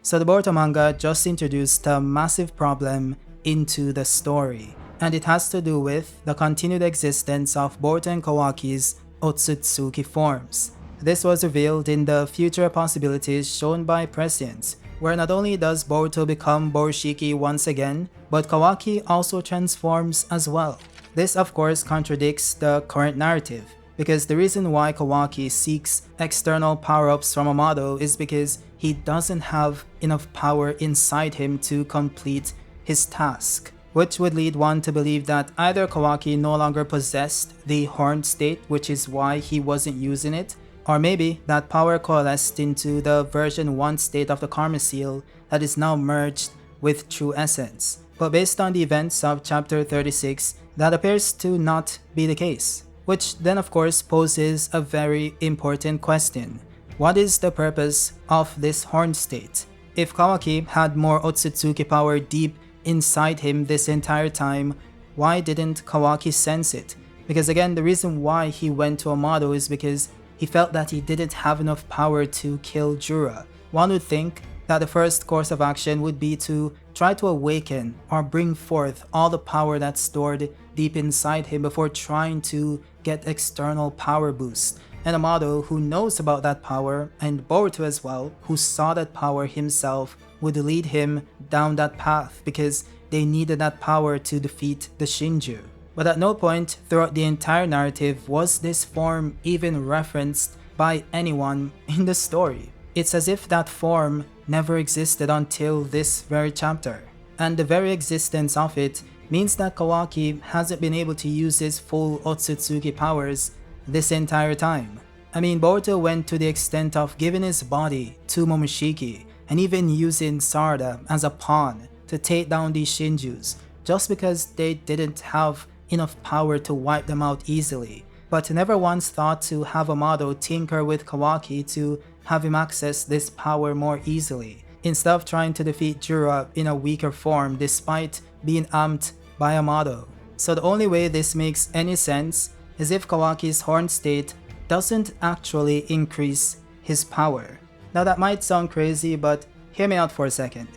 So the Boruto manga just introduced a massive problem into the story, and it has to do with the continued existence of Boruto and Kawaki's Otsutsuki forms. This was revealed in the future possibilities shown by Prescience, where not only does Boruto become Borushiki once again, but Kawaki also transforms as well. This of course contradicts the current narrative, because the reason why Kawaki seeks external power-ups from Amado is because he doesn't have enough power inside him to complete his task, which would lead one to believe that either Kawaki no longer possessed the horned state, which is why he wasn't using it, or maybe that power coalesced into the version 1 state of the Karma Seal that is now merged with True Essence. But based on the events of chapter 36, that appears to not be the case, which then of course poses a very important question. What is the purpose of this horned state? If Kawaki had more Otsutsuki power deep inside him this entire time, why didn't Kawaki sense it? Because again, the reason why he went to Amado is because he felt that he didn't have enough power to kill Jura. One would think that the first course of action would be to try to awaken or bring forth all the power that's stored deep inside him before trying to get external power boost. And Amado, who knows about that power, and Boruto as well, who saw that power himself, would lead him down that path because they needed that power to defeat the Shinju. But at no point throughout the entire narrative was this form even referenced by anyone in the story. It's as if that form never existed until this very chapter. And the very existence of it means that Kawaki hasn't been able to use his full Otsutsuki powers this entire time. I mean, Boruto went to the extent of giving his body to Momoshiki and even using Sarada as a pawn to take down these Shinjus just because they didn't have enough power to wipe them out easily. But never once thought to have Amado tinker with Kawaki to have him access this power more easily, instead of trying to defeat Jura in a weaker form despite being amped by Amado. So the only way this makes any sense is if Kawaki's horned state doesn't actually increase his power. Now that might sound crazy, but hear me out for a second.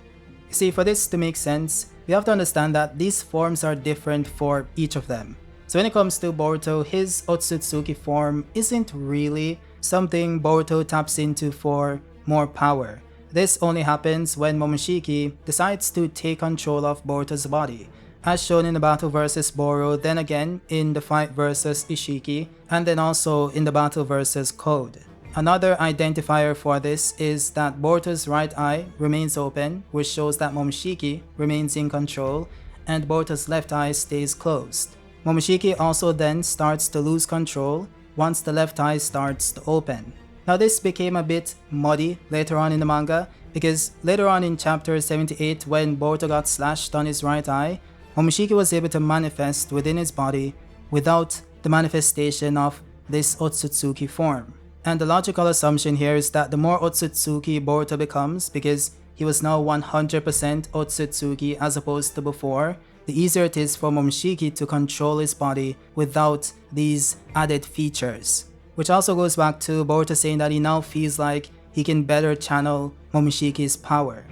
You see, for this to make sense, we have to understand that these forms are different for each of them. So when it comes to Boruto, his Otsutsuki form isn't really something Boruto taps into for more power. This only happens when Momoshiki decides to take control of Boruto's body, as shown in the battle versus Boro, then again in the fight versus Ishiki, and then also in the battle versus Code. Another identifier for this is that Boruto's right eye remains open, which shows that Momoshiki remains in control, and Boruto's left eye stays closed. Momoshiki also then starts to lose control once the left eye starts to open. Now this became a bit muddy later on in the manga, because later on in chapter 78 when Boruto got slashed on his right eye, Momoshiki was able to manifest within his body without the manifestation of this Otsutsuki form. And the logical assumption here is that the more Otsutsuki Boruto becomes, because he was now 100% Otsutsuki as opposed to before, the easier it is for Momoshiki to control his body without these added features. Which also goes back to Boruto saying that he now feels like he can better channel Momoshiki's power.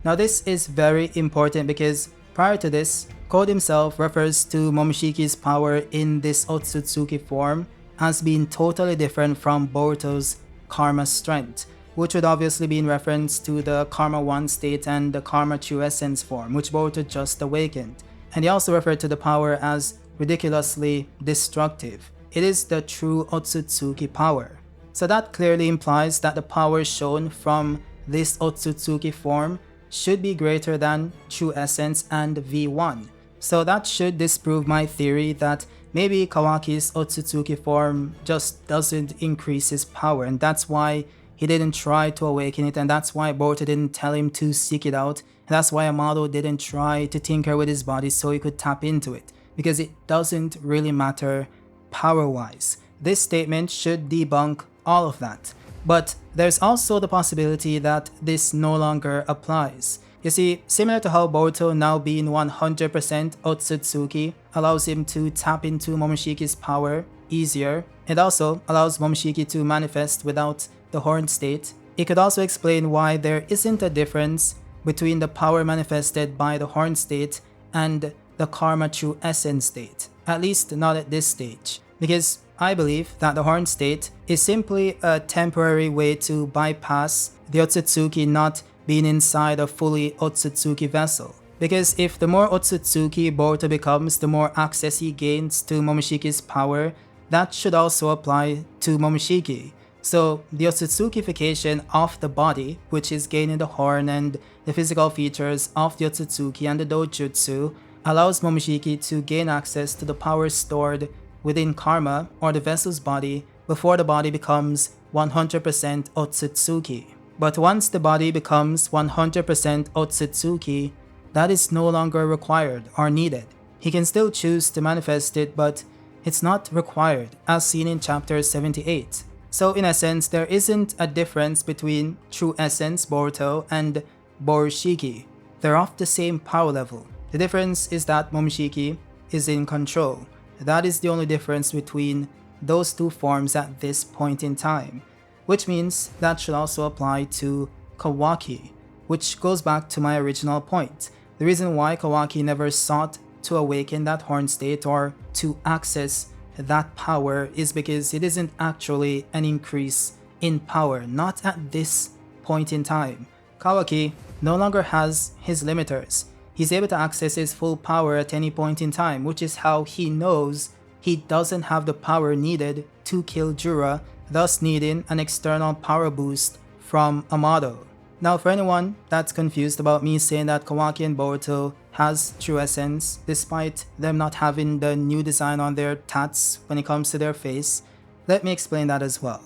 Now this is very important because prior to this, Code himself refers to Momoshiki's power in this Otsutsuki form as being totally different from Boruto's Karma strength, which would obviously be in reference to the Karma 1 state and the Karma True Essence form, which Boruto just awakened. And he also referred to the power as ridiculously destructive. It is the true Otsutsuki power. So that clearly implies that the power shown from this Otsutsuki form should be greater than True Essence and V1. So that should disprove my theory that maybe Kawaki's Otsutsuki form just doesn't increase his power, and that's why he didn't try to awaken it, and that's why Boruto didn't tell him to seek it out, and that's why Amado didn't try to tinker with his body so he could tap into it, because it doesn't really matter power-wise. This statement should debunk all of that. But there's also the possibility that this no longer applies. You see, similar to how Boruto now being 100% Otsutsuki allows him to tap into Momoshiki's power easier, it also allows Momoshiki to manifest without the horned state. It could also explain why there isn't a difference between the power manifested by the horn state and the karma true essence state, at least not at this stage, because I believe that the horn state is simply a temporary way to bypass the Otsutsuki not being inside a fully Otsutsuki vessel. Because if the more Otsutsuki Boruto becomes, the more access he gains to Momoshiki's power, that should also apply to Momoshiki. So the Otsutsukification of the body, which is gained in the horn, and the physical features of the Otsutsuki and the Dojutsu, allows Momoshiki to gain access to the power stored within karma or the vessel's body before the body becomes 100% Otsutsuki. But once the body becomes 100% Otsutsuki, that is no longer required or needed. He can still choose to manifest it, but it's not required, as seen in chapter 78. So in essence, there isn't a difference between True Essence Boruto and Borushiki. They're of the same power level. The difference is that Momoshiki is in control. That is the only difference between those two forms at this point in time, which means that should also apply to Kawaki, which goes back to my original point. The reason why Kawaki never sought to awaken that horn state or to access that power is because it isn't actually an increase in power, not at this point in time. Kawaki no longer has his limiters. He's able to access his full power at any point in time, which is how he knows he doesn't have the power needed to kill Jura, thus needing an external power boost from Amado. Now for anyone that's confused about me saying that Kawaki and Boruto has true essence, despite them not having the new design on their tats when it comes to their face, let me explain that as well.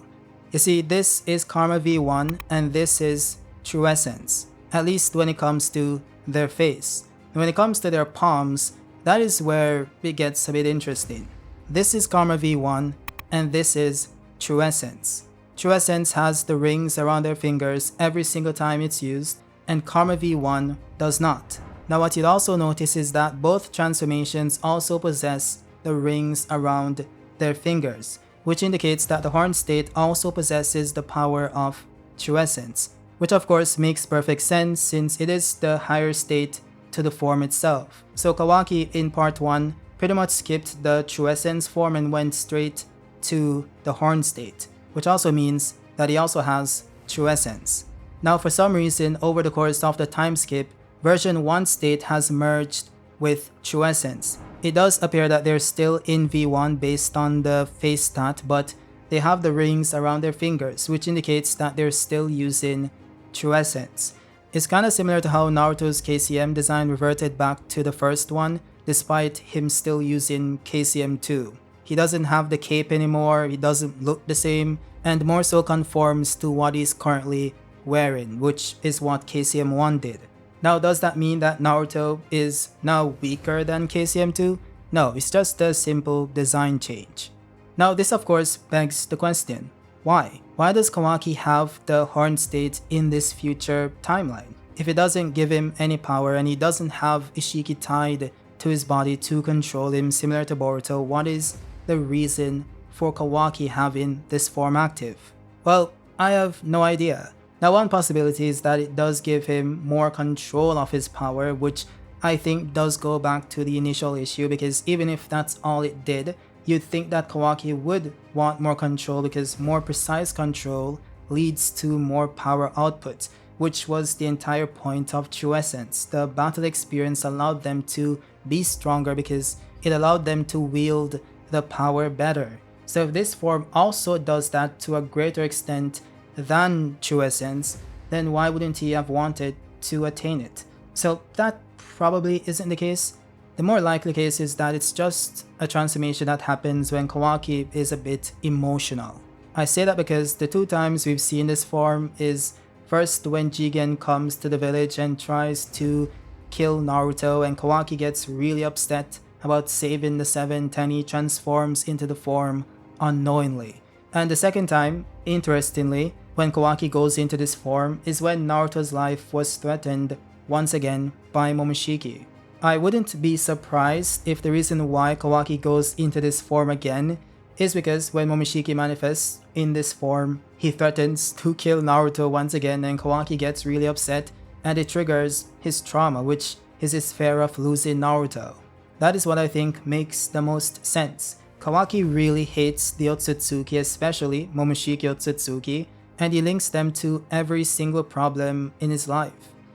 You see, this is Karma V1 and this is true essence, at least when it comes to their face. And when it comes to their palms, that is where it gets a bit interesting. This is Karma V1 and this is true essence. True Essence has the rings around their fingers every single time it's used, and Karma V1 does not. Now what you'll also notice is that both transformations also possess the rings around their fingers, which indicates that the horn state also possesses the power of True Essence, which of course makes perfect sense since it is the higher state to the form itself. So Kawaki in part 1 pretty much skipped the True Essence form and went straight to the horn state, which also means that he also has True Essence. Now for some reason, over the course of the time skip, version 1 state has merged with True Essence. It does appear that they're still in V1 based on the face stat, but they have the rings around their fingers, which indicates that they're still using True Essence. It's kinda similar to how Naruto's KCM design reverted back to the first one, despite him still using KCM 2. He doesn't have the cape anymore, he doesn't look the same, and more so conforms to what he's currently wearing, which is what KCM 1 did. Now does that mean that Naruto is now weaker than KCM 2? No, it's just a simple design change. Now this of course begs the question, why? Why does Kawaki have the horn state in this future timeline? If it doesn't give him any power and he doesn't have Ishiki tied to his body to control him similar to Boruto, what is the reason for Kawaki having this form active? Well, I have no idea. Now one possibility is that it does give him more control of his power, which I think does go back to the initial issue, because even if that's all it did, you'd think that Kawaki would want more control because more precise control leads to more power output, which was the entire point of True Essence. The battle experience allowed them to be stronger because it allowed them to wield the power better. So if this form also does that to a greater extent than True Essence, then why wouldn't he have wanted to attain it? So that probably isn't the case. The more likely case is that it's just a transformation that happens when Kawaki is a bit emotional. I say that because the two times we've seen this form is first when Jigen comes to the village and tries to kill Naruto and Kawaki gets really upset about saving the 7, and he transforms into the form unknowingly. And the second time, interestingly, when Kawaki goes into this form is when Naruto's life was threatened once again by Momoshiki. I wouldn't be surprised if the reason why Kawaki goes into this form again is because when Momoshiki manifests in this form, he threatens to kill Naruto once again, and Kawaki gets really upset, and it triggers his trauma, which is his fear of losing Naruto. That is what I think makes the most sense. Kawaki really hates the Otsutsuki, especially Momoshiki Otsutsuki, and he links them to every single problem in his life.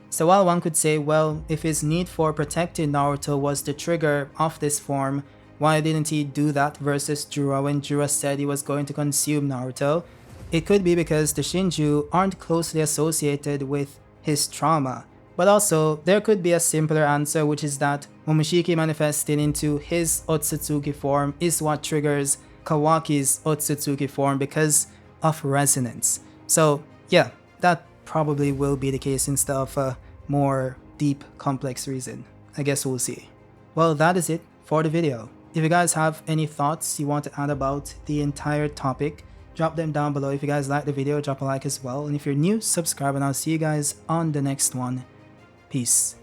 So while one could say, well, if his need for protecting Naruto was the trigger of this form, why didn't he do that versus Juro when Juro said he was going to consume Naruto? It could be because the Shinju aren't closely associated with his trauma. But also, there could be a simpler answer, which is that Momoshiki manifesting into his Otsutsuki form is what triggers Kawaki's Otsutsuki form because of resonance. So yeah, that probably will be the case instead of a more deep, complex reason. I guess we'll see. Well, that is it for the video. If you guys have any thoughts you want to add about the entire topic, drop them down below. If you guys like the video, drop a like as well. And if you're new, subscribe, and I'll see you guys on the next one. Peace.